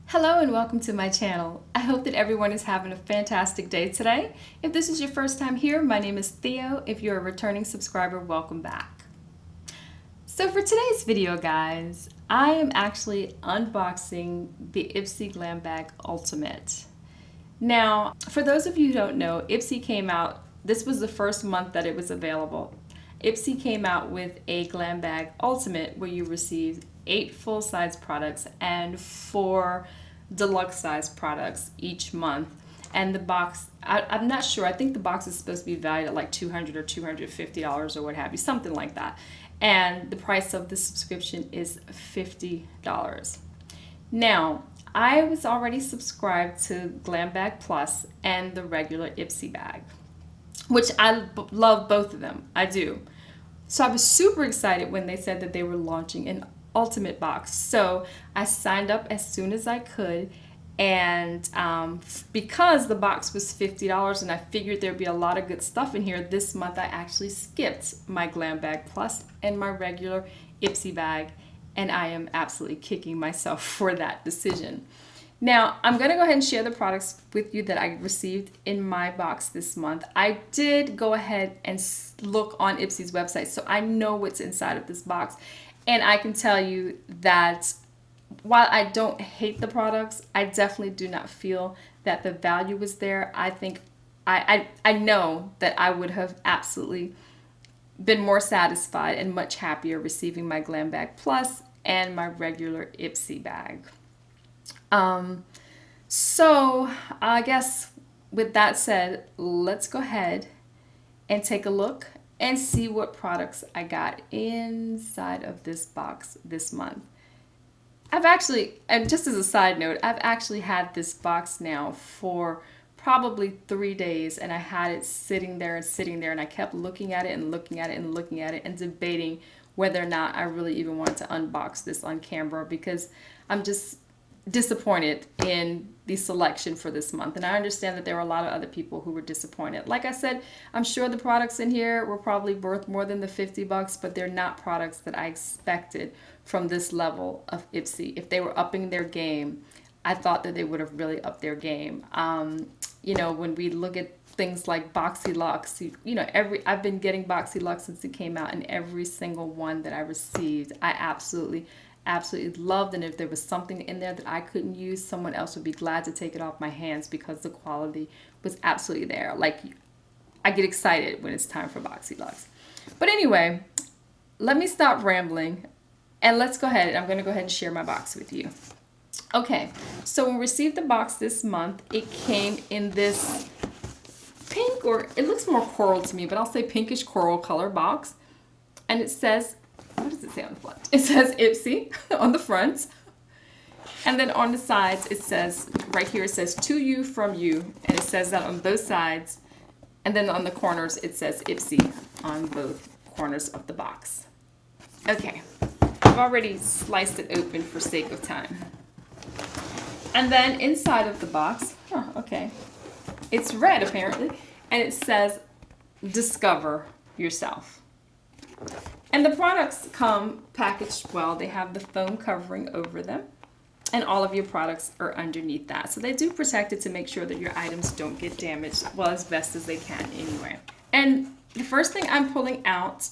Hello and welcome to my channel. I hope that everyone is having a fantastic day today. If this is your first time here, my name is Theo. If you're a returning subscriber, welcome back. So for today's video, guys, I am actually unboxing the Ipsy Glam Bag Ultimate. Now, for those of you who don't know, Ipsy came out, this was the first month that it was available. Ipsy came out with a Glam Bag Ultimate where you receive 8 full-size products and 4 deluxe-size products each month. And the box, I'm not sure, I think the box is supposed to be valued at like $200 or $250 or what have you, something like that. And the price of the subscription is $50. Now, I was already subscribed to Glam Bag Plus and the regular Ipsy bag, which I love both of them. I do. So I was super excited when they said that they were launching an Ultimate box. So I signed up as soon as I could, and because the box was $50 and I figured there'd be a lot of good stuff in here, this month I actually skipped my Glam Bag Plus and my regular Ipsy bag, and I am absolutely kicking myself for that decision. Now, I'm going to go ahead and share the products with you that I received in my box this month. I did go ahead and look on Ipsy's website, so I know what's inside of this box. And I can tell you that while I don't hate the products, I definitely do not feel that the value was there. I think I know that I would have absolutely been more satisfied and much happier receiving my Glam Bag Plus and my regular Ipsy bag. So I guess with that said, let's go ahead and take a look and see what products I got inside of this box this month. I've actually, and just as a side note, I've actually had this box now for probably 3 days, and I had it sitting there, and I kept looking at it and looking at it and looking at it and debating whether or not I really even wanted to unbox this on camera, because I'm just disappointed in the selection for this month. And I understand that there were a lot of other people who were disappointed. Like I said, I'm sure the products in here were probably worth more than the $50, but they're not products that I expected from this level of Ipsy. If they were upping their game, I thought that they would have really upped their game. You know, when we look at things like Boxy Lux, you know, I've been getting Boxy Lux since it came out, and every single one that I received, I absolutely loved. And if there was something in there that I couldn't use, someone else would be glad to take it off my hands because the quality was absolutely there. Like, I get excited when it's time for Boxy Lux. But anyway, let me stop rambling and let's go ahead. I'm going to go ahead and share my box with you. Okay, so when we received the box this month, it came in this pink, or it looks more coral to me, but I'll say pinkish coral color box. And it says, what does it say on the front? It says Ipsy on the front. And then on the sides, it says, right here, it says to you from you. And it says that on both sides. And then on the corners, it says Ipsy on both corners of the box. Okay, I've already sliced it open for sake of time. And then inside of the box, okay, it's red apparently. And it says, discover yourself. And the products come packaged well. They have the foam covering over them, and all of your products are underneath that. So they do protect it to make sure that your items don't get damaged, well, as best as they can anyway. And the first thing I'm pulling out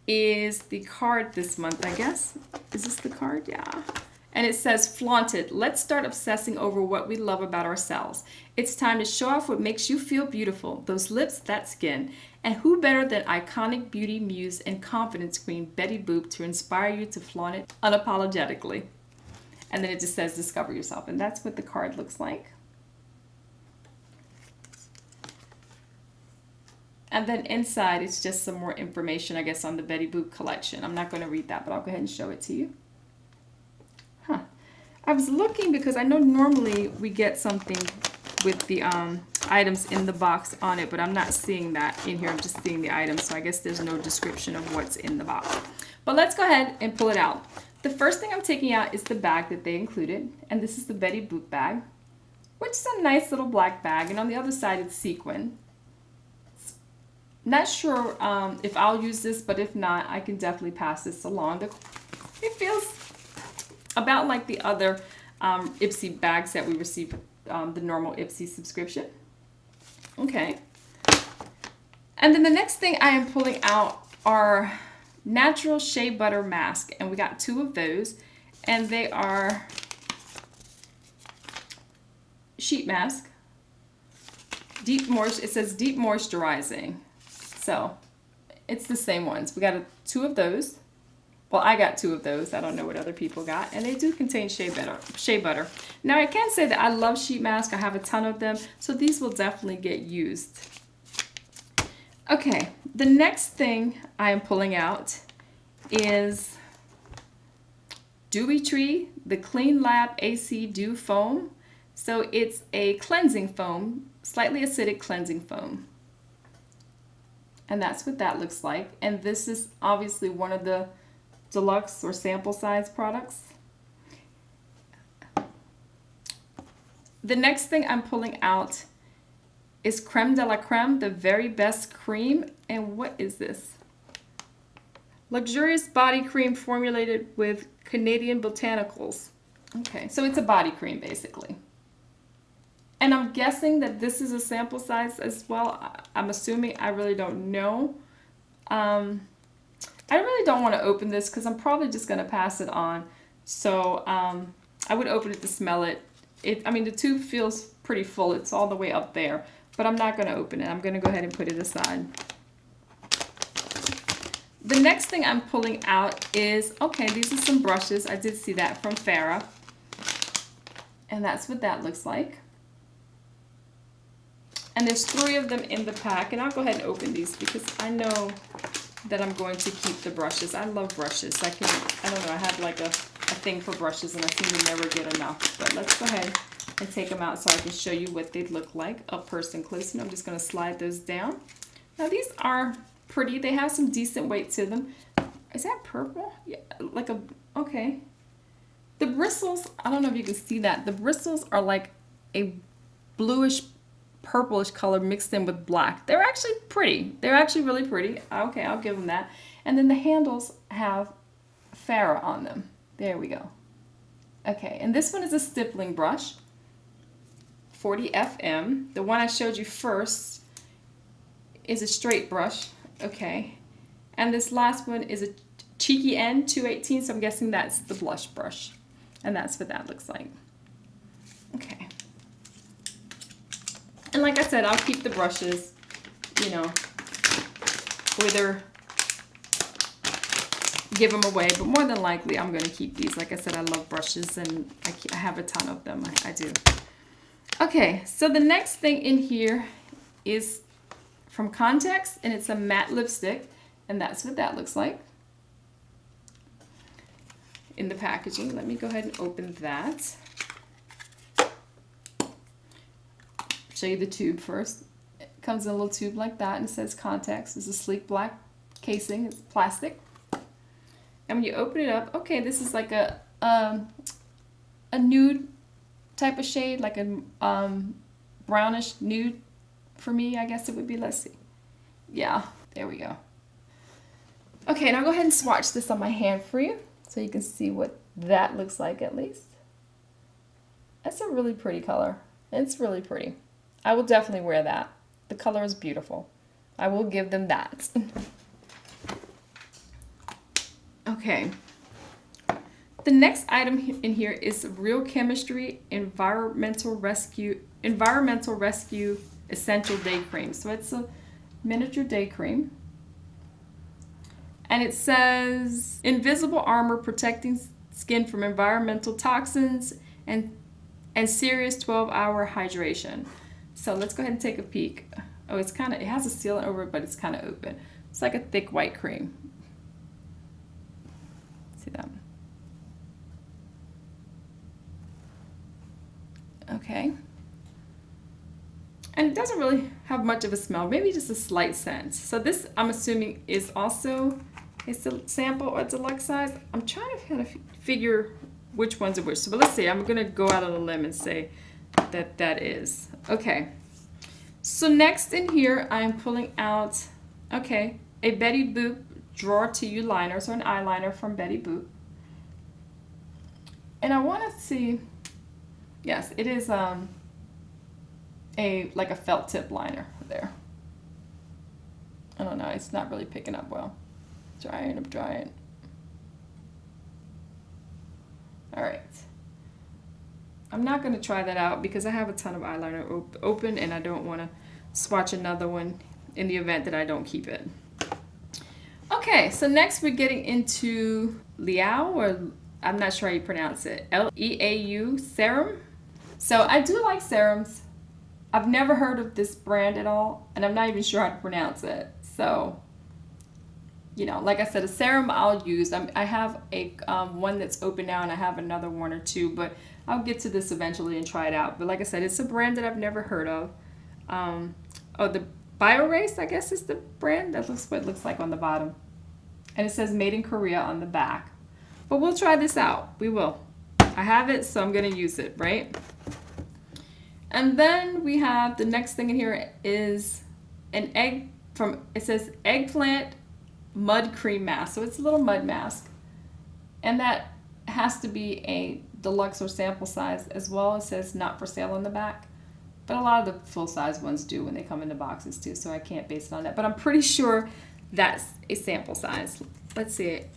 is the card this month, I guess. Is this the card? Yeah. And it says, flaunt it. Let's start obsessing over what we love about ourselves. It's time to show off what makes you feel beautiful. Those lips, that skin. And who better than iconic beauty muse and confidence queen Betty Boop to inspire you to flaunt it unapologetically. And then it just says, discover yourself. And that's what the card looks like. And then inside, it's just some more information, I guess, on the Betty Boop collection. I'm not going to read that, but I'll go ahead and show it to you. I was looking because I know normally we get something with the items in the box on it, but I'm not seeing that in here. I'm just seeing the items, so I guess there's no description of what's in the box. But let's go ahead and pull it out. The first thing I'm taking out is the bag that they included, and this is the Betty Boop bag, which is a nice little black bag, and on the other side it's sequin. Not sure if I'll use this, but if not, I can definitely pass this along. It feels about like the other Ipsy bags that we receive the normal Ipsy subscription. Okay. And then the next thing I am pulling out are natural shea butter mask, and we got 2 of those, and they are sheet mask. It says deep moisturizing. So it's the same ones. We got 2 of those. Well, I got 2 of those. I don't know what other people got. And they do contain shea butter. Now, I can say that I love sheet masks. I have a ton of them. So these will definitely get used. Okay, the next thing I am pulling out is Dewy Tree, the Clean Lab AC Dew Foam. So it's a cleansing foam, slightly acidic cleansing foam. And that's what that looks like. And this is obviously one of the deluxe or sample size products. The next thing I'm pulling out is Creme de la Creme, the very best cream. And what is this? Luxurious body cream formulated with Canadian botanicals. Okay, so it's a body cream basically. And I'm guessing that this is a sample size as well. I'm assuming, I really don't know. I really don't want to open this because I'm probably just going to pass it on. So I would open it to smell it. I mean, the tube feels pretty full. It's all the way up there. But I'm not going to open it. I'm going to go ahead and put it aside. The next thing I'm pulling out is, okay, these are some brushes. I did see that from Farrah. And that's what that looks like. And there's 3 of them in the pack. And I'll go ahead and open these because I know that I'm going to keep the brushes. I love brushes. I don't know, I have like a thing for brushes and I seem to never get enough. But let's go ahead and take them out so I can show you what they look like up close and close. And I'm just going to slide those down. Now these are pretty. They have some decent weight to them. Is that purple? Yeah, okay. The bristles, I don't know if you can see that. The bristles are like a bluish purplish color mixed in with black. They're actually pretty. They're actually really pretty. Okay, I'll give them that. And then the handles have Farrah on them. There we go. Okay, and this one is a stippling brush, 40 FM. The one I showed you first is a straight brush. Okay, and this last one is a cheeky end, 218, so I'm guessing that's the blush brush. And that's what that looks like. Okay. And like I said, I'll keep the brushes, you know, whether give them away, but more than likely I'm going to keep these. Like I said, I love brushes and I have a ton of them. I do. Okay, so the next thing in here is from Context, and it's a matte lipstick, and that's what that looks like in the packaging. Let me go ahead and open that. Show you the tube first. It comes in a little tube like that, and it says Context. It's a sleek black casing. It's plastic. And when you open it up, okay, this is like a nude type of shade, like a brownish nude for me, I guess it would be. Let's see. Yeah, there we go. Okay, now go ahead and swatch this on my hand for you so you can see what that looks like at least. That's a really pretty color. It's really pretty. I will definitely wear that. The color is beautiful. I will give them that. Okay. The next item in here is Real Chemistry Environmental Rescue Essential Day Cream. So it's a miniature day cream. And it says invisible armor protecting skin from environmental toxins and serious 12-hour hydration. So let's go ahead and take a peek. Oh, it has a sealant over it, but it's kind of open. It's like a thick white cream. See that? Okay. And it doesn't really have much of a smell, maybe just a slight scent. So this, I'm assuming, is also a sample or deluxe size. I'm trying to kind of figure which ones are which. So, but let's see. I'm going to go out on a limb and say that is. Okay. So next in here, I'm pulling out, okay, a Betty Boop Draw to You liner, so an eyeliner from Betty Boop. And I want to see, Yes, it is a like a felt tip liner there. I don't know, it's not really picking up well. I'm trying. All right. I'm not going to try that out because I have a ton of eyeliner open and I don't want to swatch another one in the event that I don't keep it. Okay, so next we're getting into LIAO, or I'm not sure how you pronounce it, LEAU serum. So I do like serums. I've never heard of this brand at all, and I'm not even sure how to pronounce it. So, you know, like I said, a serum I'll use. I have a one that's open now, and I have another one or two, but I'll get to this eventually and try it out. But like I said, it's a brand that I've never heard of. The BioRace, I guess, is the brand. That looks what it looks like on the bottom. And it says made in Korea on the back. But we'll try this out. We will. I have it, so I'm going to use it, right? And then we have the next thing in here is an egg from, it says eggplant mud cream mask. So it's a little mud mask. And that has to be a deluxe or sample size as well. It says not for sale on the back. But a lot of the full-size ones do when they come in the boxes too, so I can't base it on that. But I'm pretty sure that's a sample size. Let's see it.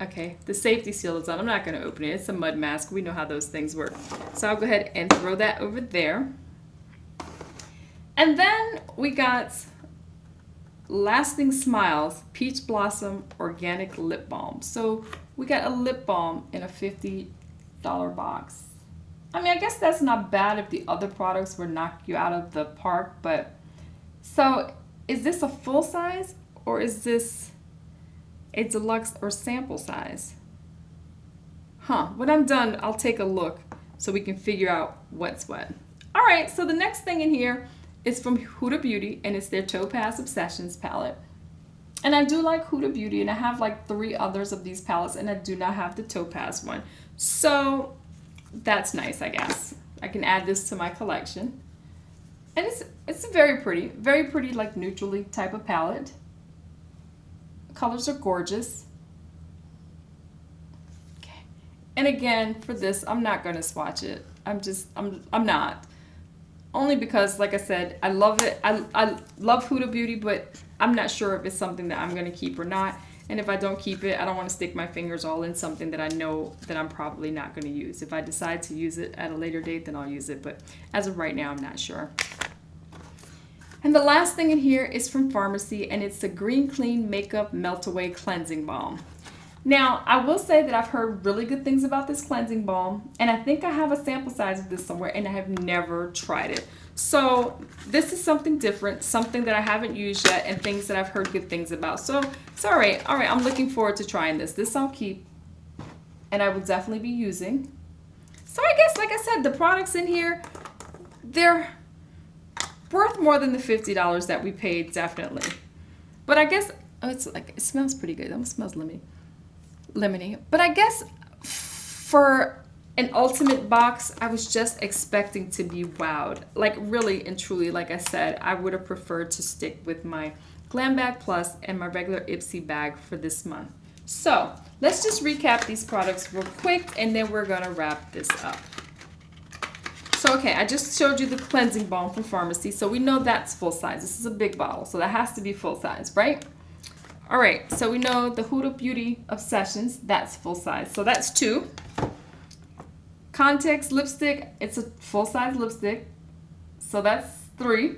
Okay, the safety seal is on. I'm not going to open it. It's a mud mask. We know how those things work. So I'll go ahead and throw that over there. And then we got Lasting Smiles Peach Blossom Organic Lip Balm. So we got a lip balm in a $50 box. I mean, I guess that's not bad if the other products would knock you out of the park, but so is this a full size or is this a deluxe or sample size? When I'm done, I'll take a look so we can figure out what's what. All right, so the next thing in here is from Huda Beauty, and it's their Topaz Obsessions palette. And I do like Huda Beauty, and I have like 3 others of these palettes, and I do not have the Topaz one. So that's nice, I guess. I can add this to my collection. And it's a very pretty like neutrally type of palette. Colors are gorgeous. Okay. And again, for this, I'm not going to swatch it. I'm not. Only because, like I said, I love it. I love Huda Beauty, but I'm not sure if it's something that I'm going to keep or not. And if I don't keep it, I don't want to stick my fingers all in something that I know that I'm probably not going to use. If I decide to use it at a later date, then I'll use it. But as of right now, I'm not sure. And the last thing in here is from Pharmacy, and it's the Green Clean Makeup Melt Away Cleansing Balm. Now, I will say that I've heard really good things about this cleansing balm, and I think I have a sample size of this somewhere, and I have never tried it. So this is something different, something that I haven't used yet, and things that I've heard good things about. So it's all right. I'm looking forward to trying this. This I'll keep, and I will definitely be using. So I guess, like I said, the products in here, they're worth more than the $50 that we paid, definitely. But I guess, it's like, it smells pretty good. It almost smells lemony. But I guess for an ultimate box, I was just expecting to be wowed. Like really and truly, like I said, I would have preferred to stick with my Glam Bag Plus and my regular Ipsy bag for this month. So let's just recap these products real quick, and then we're gonna wrap this up. So okay, I just showed you the cleansing balm from Pharmacy, so we know that's full size. This is a big bottle, so that has to be full size, right? All right, so we know the Huda Beauty Obsessions, that's full size. So that's 2. Context lipstick, it's a full size lipstick. So that's 3.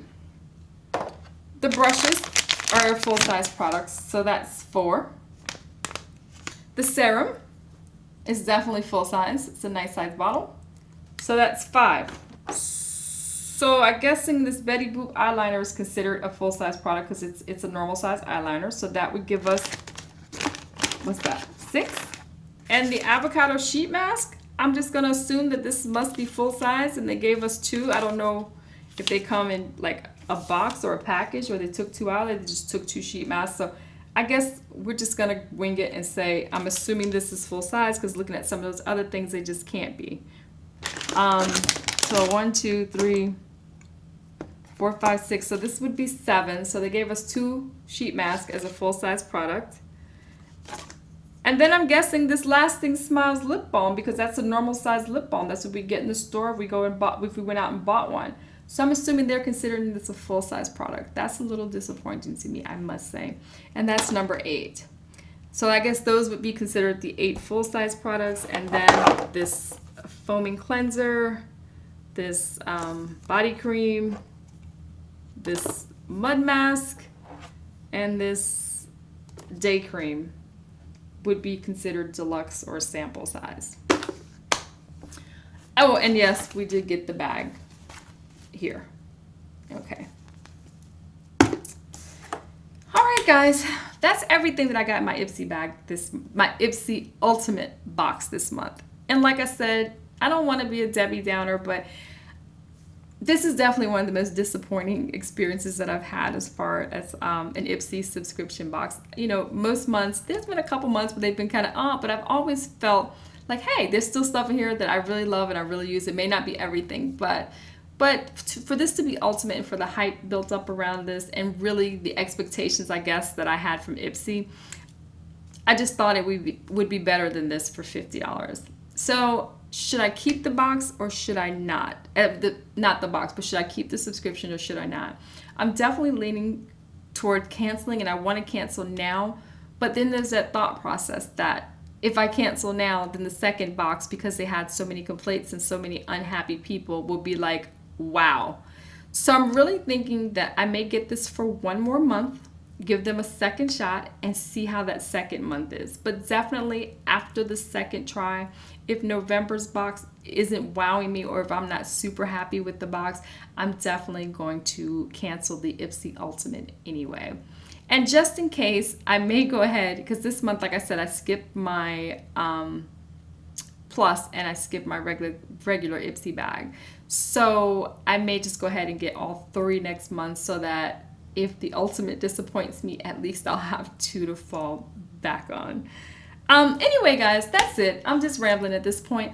The brushes are full size products, so that's 4. The serum is definitely full size. It's a nice size bottle. So that's 5. So I'm guessing this Betty Boop eyeliner is considered a full-size product because it's a normal size eyeliner. So that would give us, what's that, 6? And the avocado sheet mask, I'm just going to assume that this must be full-size, and they gave us 2. I don't know if they come in like a box or a package, or they took 2 out, they just took 2 sheet masks. So I guess we're just going to wing it and say, I'm assuming this is full-size because looking at some of those other things, they just can't be. So 1, 2, 3, 4, 5, 6. So this would be 7. So they gave us 2 sheet masks as a full-size product. And then I'm guessing this Lasting Smiles lip balm, because that's a normal size lip balm. That's what we get in the store if we went out and bought one. So I'm assuming they're considering this a full size product. That's a little disappointing to me, I must say. And that's number 8. So I guess those would be considered the 8 full size products. And then this foaming cleanser, this body cream, this mud mask, and this day cream would be considered deluxe or sample size. Oh, and yes, we did get the bag here. Okay. All right, guys, that's everything that I got in my Ipsy bag my Ipsy Ultimate box this month. And like I said, I don't want to be a Debbie Downer, but this is definitely one of the most disappointing experiences that I've had as far as an Ipsy subscription box. You know, most months, there's been a couple months where they've been kind of but I've always felt like, hey, there's still stuff in here that I really love and I really use. It may not be everything, but for this to be ultimate and for the hype built up around this and really the expectations, I guess, that I had from Ipsy, I just thought it would be better than this for $50. So should I keep the box or should I not? Not the box, but should I keep the subscription or should I not? I'm definitely leaning toward canceling, and I want to cancel now. But then there's that thought process that if I cancel now, then the second box, because they had so many complaints and so many unhappy people, will be like, wow. So I'm really thinking that I may get this for one more month, give them a second shot, and see how that second month is. But definitely after the second try, if November's box isn't wowing me or if I'm not super happy with the box, I'm definitely going to cancel the Ipsy Ultimate anyway. And just in case, I may go ahead, because this month, like I said, I skipped my Plus and I skipped my regular Ipsy bag. So I may just go ahead and get all 3 next month so that if the Ultimate disappoints me, at least I'll have 2 to fall back on. Anyway, guys, that's it. I'm just rambling at this point.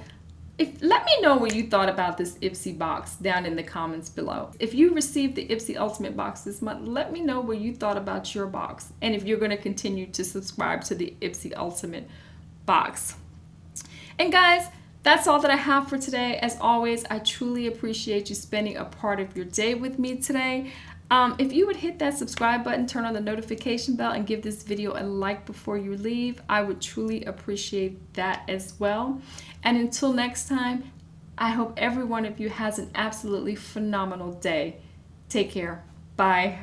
Let me know what you thought about this Ipsy box down in the comments below. If you received the Ipsy Ultimate box this month, let me know what you thought about your box and if you're going to continue to subscribe to the Ipsy Ultimate box. And guys, that's all that I have for today. As always, I truly appreciate you spending a part of your day with me today. If you would hit that subscribe button, turn on the notification bell, and give this video a like before you leave, I would truly appreciate that as well. And until next time, I hope every one of you has an absolutely phenomenal day. Take care. Bye.